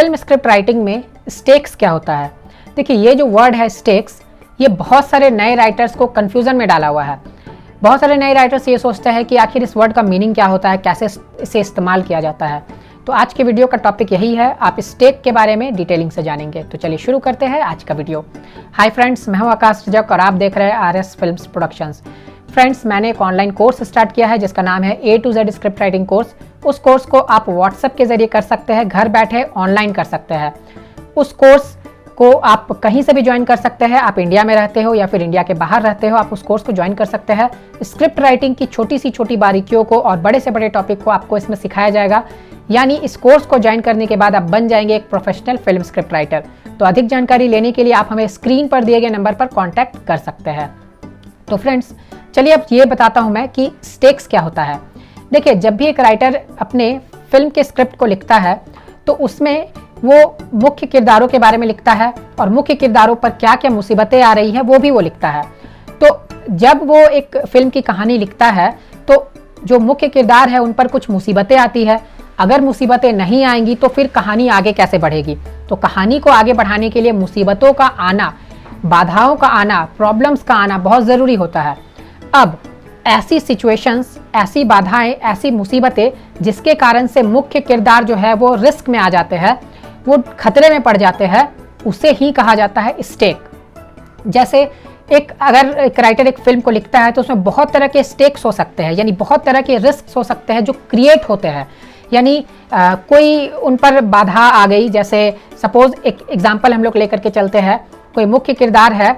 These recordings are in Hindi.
फिल्म स्क्रिप्ट राइटिंग में स्टेक्स क्या होता है। देखिए, ये जो वर्ड है स्टेक्स, ये बहुत सारे नए राइटर्स को कंफ्यूजन में डाला हुआ है। बहुत सारे नए राइटर्स ये सोचते हैं कि आखिर इस वर्ड का मीनिंग क्या होता है, कैसे इसे इस्तेमाल किया जाता है। तो आज के वीडियो का टॉपिक यही है, आप स्टेक के बारे में डिटेलिंग से जानेंगे। तो चलिए शुरू करते हैं आज का वीडियो। हाय फ्रेंड्स, मैं हूं आकाश रजक और आप देख रहे हैं आरएस फिल्म्स प्रोडक्शंस। फ्रेंड्स, मैंने एक ऑनलाइन कोर्स स्टार्ट किया है जिसका नाम है A to Z script writing course. उस कोर्स को आप व्हाट्सएप के जरिए कर सकते हैं, घर बैठे ऑनलाइन कर सकते हैं। उस कोर्स को आप कहीं से भी ज्वाइन कर सकते हैं। आप इंडिया में रहते हो या फिर इंडिया के बाहर रहते हो, आप उस कोर्स को ज्वाइन कर सकते हैं। स्क्रिप्ट राइटिंग की छोटी सी छोटी बारीकियों को और बड़े से बड़े टॉपिक को आपको इसमें सिखाया जाएगा। यानी इस कोर्स को ज्वाइन करने के बाद आप बन जाएंगे एक प्रोफेशनल फिल्म स्क्रिप्ट राइटर। तो अधिक जानकारी लेने के लिए आप हमें स्क्रीन पर दिए गए नंबर पर कॉन्टैक्ट कर सकते हैं। तो फ्रेंड्स, चलिए अब ये बताता हूं मैं कि स्टेक्स क्या होता है। देखिए, जब भी एक राइटर अपने फिल्म के स्क्रिप्ट को लिखता है तो उसमें वो मुख्य किरदारों के बारे में लिखता है और मुख्य किरदारों पर क्या क्या मुसीबतें आ रही हैं वो भी वो लिखता है। तो जब वो एक फिल्म की कहानी लिखता है तो जो मुख्य किरदार है उन पर कुछ मुसीबतें आती है। अगर मुसीबतें नहीं आएंगी तो फिर कहानी आगे कैसे बढ़ेगी। तो कहानी को आगे बढ़ाने के लिए मुसीबतों का आना, बाधाओं का आना, प्रॉब्लम्स का आना बहुत ज़रूरी होता है। अब ऐसी सिचुएशंस, ऐसी बाधाएं, ऐसी मुसीबतें जिसके कारण से मुख्य किरदार जो है वो रिस्क में आ जाते हैं, वो खतरे में पड़ जाते हैं, उसे ही कहा जाता है स्टेक। जैसे अगर एक राइटर एक फिल्म को लिखता है तो उसमें बहुत तरह के स्टेक्स हो सकते हैं, यानी बहुत तरह के रिस्क हो सकते हैं जो क्रिएट होते हैं। यानी कोई उन पर बाधा आ गई, जैसे सपोज एक एग्जांपल हम लोग लेकर के चलते हैं। कोई मुख्य किरदार है,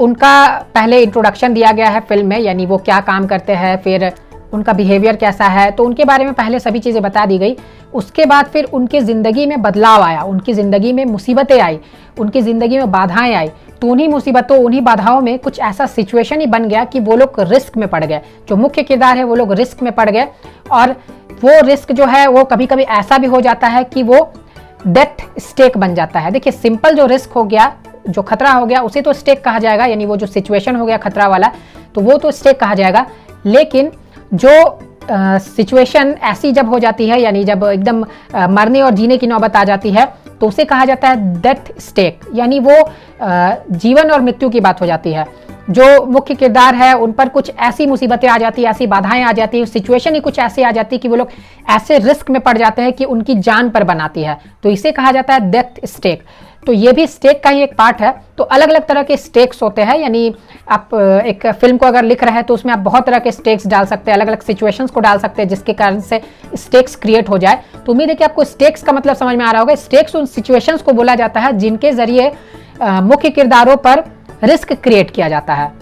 उनका पहले इंट्रोडक्शन दिया गया है फिल्म में, यानी वो क्या काम करते हैं, फिर उनका बिहेवियर कैसा है, तो उनके बारे में पहले सभी चीज़ें बता दी गई। उसके बाद फिर उनकी ज़िंदगी में बदलाव आया, उनकी ज़िंदगी में मुसीबतें आई, उनकी ज़िंदगी में बाधाएं आई। तो उन्हीं मुसीबतों, उन्हीं बाधाओं में कुछ ऐसा सिचुएशन ही बन गया कि वो लोग रिस्क में पड़ गए। जो मुख्य किरदार है वो लोग रिस्क में पड़ गए और वो रिस्क जो है वो कभी कभी ऐसा भी हो जाता है कि वो डेथ स्टेक बन जाता है। देखिए, सिंपल जो रिस्क हो गया, जो खतरा हो गया, उसे तो स्टेक कहा जाएगा, यानी वो जो सिचुएशन हो गया खतरा वाला, तो वो तो स्टेक कहा जाएगा। लेकिन जो सिचुएशन ऐसी जब हो जाती है, यानी जब एकदम मरने और जीने की नौबत आ जाती है, तो उसे कहा जाता है डेथ स्टेक। यानी वो जीवन और मृत्यु की बात हो जाती है। जो मुख्य किरदार है उन पर कुछ ऐसी मुसीबतें आ जाती है, ऐसी बाधाएं आ जाती है, सिचुएशन ही कुछ ऐसी आ जाती है कि वो लोग ऐसे रिस्क में पड़ जाते हैं कि उनकी जान पर बनाती है। तो इसे कहा जाता है डेथ स्टेक। तो ये भी स्टेक का ही एक पार्ट है। तो अलग अलग तरह के स्टेक्स होते हैं, यानी आप एक फिल्म को अगर लिख रहे हैं तो उसमें आप बहुत तरह के स्टेक्स डाल सकते हैं, अलग अलग सिचुएशंस को डाल सकते हैं जिसके कारण से स्टेक्स क्रिएट हो जाए। तो उम्मीद है कि आपको स्टेक्स का मतलब समझ में आ रहा होगा। स्टेक्स उन सिचुएशंस को बोला जाता है जिनके जरिए मुख्य किरदारों पर रिस्क क्रिएट किया जाता है।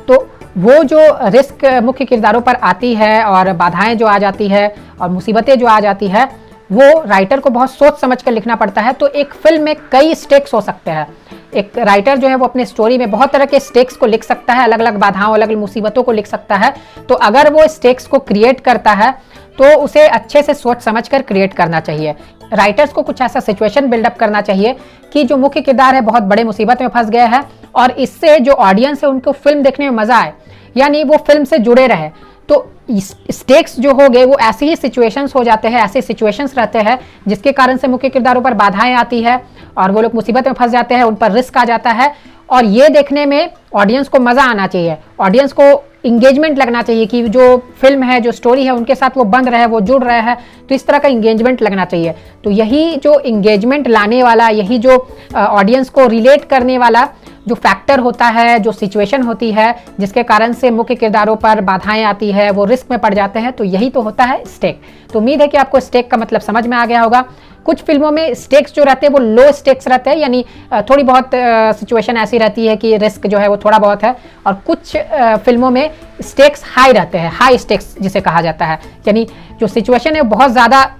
तो वो जो रिस्क मुख्य किरदारों पर आती है और बाधाएं जो आ जाती है और मुसीबतें जो आ जाती है, वो राइटर को बहुत सोच समझ कर लिखना पड़ता है। तो एक फिल्म में कई स्टेक्स हो सकते हैं। एक राइटर जो है वो अपने स्टोरी में बहुत तरह के स्टेक्स को लिख सकता है, अलग अलग बाधाओं, अलग अलग मुसीबतों को लिख सकता है। तो अगर वो स्टेक्स को क्रिएट करता है तो उसे अच्छे से सोच समझ कर क्रिएट करना चाहिए। राइटर्स को कुछ ऐसा सिचुएशन बिल्डअप करना चाहिए कि जो मुख्य किरदार है बहुत बड़े मुसीबत में फंस गए हैं और इससे जो ऑडियंस है उनको फिल्म देखने में मजा आए, यानी वो फिल्म से जुड़े रहे। तो स्टेक्स जो हो गए वो ऐसे ही सिचुएशंस हो जाते हैं, ऐसे सिचुएशंस रहते हैं जिसके कारण से मुख्य किरदारों पर बाधाएं आती है और वो लोग मुसीबत में फंस जाते हैं, उन पर रिस्क आ जाता है। और ये देखने में ऑडियंस को मजा आना चाहिए, ऑडियंस को इंगेजमेंट लगना चाहिए कि जो फिल्म है, जो स्टोरी है, उनके साथ वो बंध रहे हैं, वो जुड़ रहे हैं। तो इस तरह का इंगेजमेंट लगना चाहिए। तो यही जो इंगेजमेंट लाने वाला, यही जो ऑडियंस को रिलेट करने वाला जो फैक्टर होता है, जो सिचुएशन होती है जिसके कारण से मुख्य किरदारों पर बाधाएं आती है, वो रिस्क में पड़ जाते हैं, तो यही तो होता है स्टेक। तो उम्मीद है कि आपको स्टेक का मतलब समझ में आ गया होगा। कुछ फिल्मों में स्टेक्स जो रहते हैं वो लो स्टेक्स रहते हैं, यानी थोड़ी बहुत सिचुएशन ऐसी रहती है कि रिस्क जो है वो थोड़ा बहुत है। और कुछ फिल्मों में स्टेक्स हाई रहते हैं, हाई स्टेक्स जिसे कहा जाता है, यानी जो सिचुएशन है बहुत ज़्यादा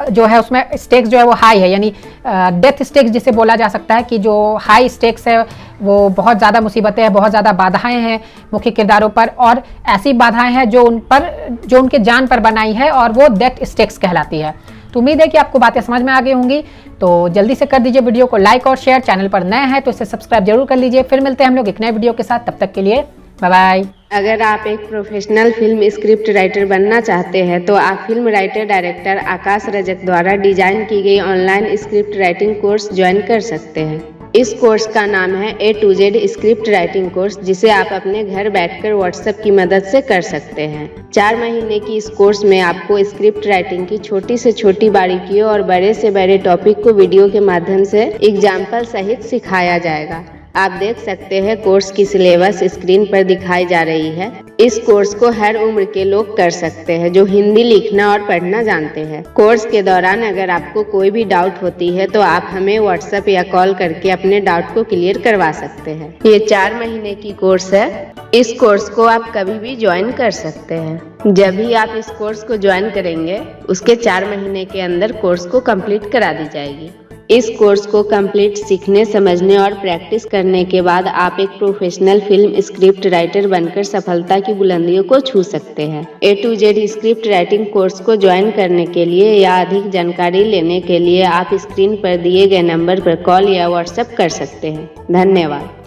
जो है उसमें स्टेक्स जो है वो हाई है, यानी डेथ स्टेक्स जिसे बोला जा सकता है कि जो हाई स्टेक्स है वो बहुत ज़्यादा मुसीबतें हैं, बहुत ज़्यादा बाधाएं हैं मुख्य किरदारों पर, और ऐसी बाधाएं हैं जो उनके जान पर बनाई है और वो डेथ स्टेक्स कहलाती है। तो उम्मीद है कि आपको बातें समझ में आ गई होंगी। तो जल्दी से कर दीजिए वीडियो को लाइक और शेयर। चैनल पर नए हैं तो इसे सब्सक्राइब जरूर कर लीजिए। फिर मिलते हैं हम लोग एक नए वीडियो के साथ, तब तक के लिए बाय बाय। अगर आप एक प्रोफेशनल फिल्म स्क्रिप्ट राइटर बनना चाहते हैं तो आप फिल्म राइटर डायरेक्टर आकाश रजक द्वारा डिजाइन की गई online script writing course join कर सकते हैं। इस कोर्स का नाम है A to Z script writing course, जिसे आप अपने घर बैठकर व्हाट्सएप की मदद से कर सकते हैं। 4 महीने की इस कोर्स में आपको स्क्रिप्ट राइटिंग की छोटी से छोटी बारीकियों और बड़े से बड़े टॉपिक को वीडियो के माध्यम से एग्जाम्पल सहित सिखाया जाएगा। आप देख सकते हैं कोर्स की सिलेबस स्क्रीन पर दिखाई जा रही है। इस कोर्स को हर उम्र के लोग कर सकते हैं जो हिंदी लिखना और पढ़ना जानते हैं। कोर्स के दौरान अगर आपको कोई भी डाउट होती है तो आप हमें व्हाट्सएप या कॉल करके अपने डाउट को क्लियर करवा सकते हैं। ये 4 महीने की कोर्स है। इस कोर्स को आप कभी भी ज्वाइन कर सकते हैं। जब भी आप इस कोर्स को ज्वाइन करेंगे उसके 4 महीने के अंदर कोर्स को कंप्लीट करा दी जाएगी। इस कोर्स को कंप्लीट सीखने, समझने और प्रैक्टिस करने के बाद आप एक प्रोफेशनल फिल्म स्क्रिप्ट राइटर बनकर सफलता की बुलंदियों को छू सकते हैं। A to Z script writing course को ज्वाइन करने के लिए या अधिक जानकारी लेने के लिए आप स्क्रीन पर दिए गए नंबर पर कॉल या व्हाट्सएप कर सकते हैं। धन्यवाद।